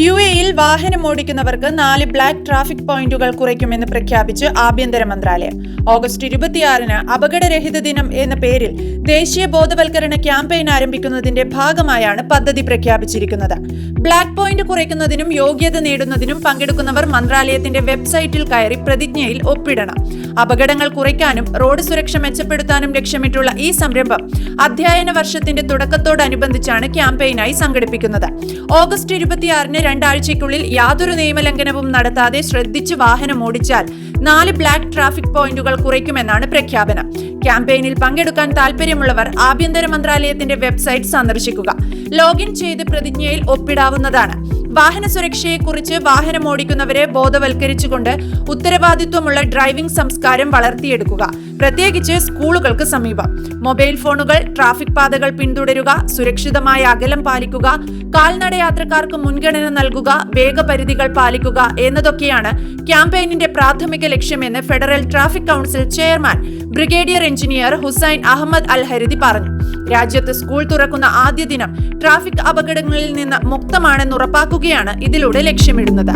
യുഎഇയിൽ വാഹനമോടിക്കുന്നവർക്ക് 4 black traffic പോയിന്റുകൾ കുറയ്ക്കുമെന്ന് പ്രഖ്യാപിച്ച് ആഭ്യന്തര മന്ത്രാലയം. ഓഗസ്റ്റ് 26-ന് അപകടരഹിത ദിനം എന്ന പേരിൽ ദേശീയ ബോധവൽക്കരണ ക്യാമ്പയിൻ ആരംഭിക്കുന്നതിന്റെ ഭാഗമായാണ് പദ്ധതി പ്രഖ്യാപിച്ചിരിക്കുന്നത്. ബ്ലാക്ക് പോയിന്റ് കുറയ്ക്കുന്നതിനും യോഗ്യത നേടുന്നതിനും പങ്കെടുക്കുന്നവർ മന്ത്രാലയത്തിന്റെ വെബ്സൈറ്റിൽ കയറി പ്രതിജ്ഞയിൽ ഒപ്പിടണം. അപകടങ്ങൾ കുറയ്ക്കാനും റോഡ് സുരക്ഷ മെച്ചപ്പെടുത്താനും ലക്ഷ്യമിട്ടുള്ള ഈ സംരംഭം അധ്യയന വർഷത്തിന്റെ തുടക്കത്തോടനുബന്ധിച്ചാണ് ക്യാമ്പയിനായി സംഘടിപ്പിക്കുന്നത്. ഓഗസ്റ്റ് 26-ന് 2 ആഴ്ചയ്ക്കുള്ളിൽ യാതൊരു നിയമലംഘനവും നടത്താതെ ശ്രദ്ധിച്ച് വാഹനം ഓടിച്ചാൽ 4 ബ്ലാക്ക് ട്രാഫിക് പോയിന്റുകൾ കുറയ്ക്കുമെന്നാണ് പ്രഖ്യാപനം. ക്യാമ്പയിനിൽ പങ്കെടുക്കാൻ താൽപര്യമുള്ളവർ ആഭ്യന്തര മന്ത്രാലയത്തിന്റെ വെബ്സൈറ്റ് സന്ദർശിക്കുക. ലോഗിൻ ചെയ്ത് പ്രതിജ്ഞയിൽ ഒപ്പിടാവുന്നതാണ്. വാഹന സുരക്ഷയെക്കുറിച്ച് വാഹനമോടിക്കുന്നവരെ ബോധവൽക്കരിച്ചുകൊണ്ട് ഉത്തരവാദിത്വമുള്ള ഡ്രൈവിംഗ് സംസ്കാരം വളർത്തിയെടുക്കുക. പ്രത്യേകിച്ച് സ്കൂളുകൾക്ക് സമീപം. മൊബൈൽ ഫോണുകൾ, ട്രാഫിക് പാതകൾ പിന്തുടരുക, സുരക്ഷിതമായ അകലം പാലിക്കുക, കാൽനടയാത്രക്കാർക്ക് മുൻഗണന നൽകുക, വേഗപരിധികൾ പാലിക്കുക എന്നതൊക്കെയാണ് ക്യാമ്പയിനിന്റെ പ്രാഥമിക ലക്ഷ്യമെന്ന് federal traffic council chairman brigadier engineer Hussain Ahmed Al Haridi പറഞ്ഞു. രാജ്യത്ത് സ്കൂൾ തുറക്കുന്ന ആദ്യ ദിനം ട്രാഫിക് അപകടങ്ങളിൽ നിന്ന് മുക്തമാണെന്ന് ഉറപ്പാക്കുകയാണ് ഇതിലൂടെ ലക്ഷ്യമിടുന്നത്.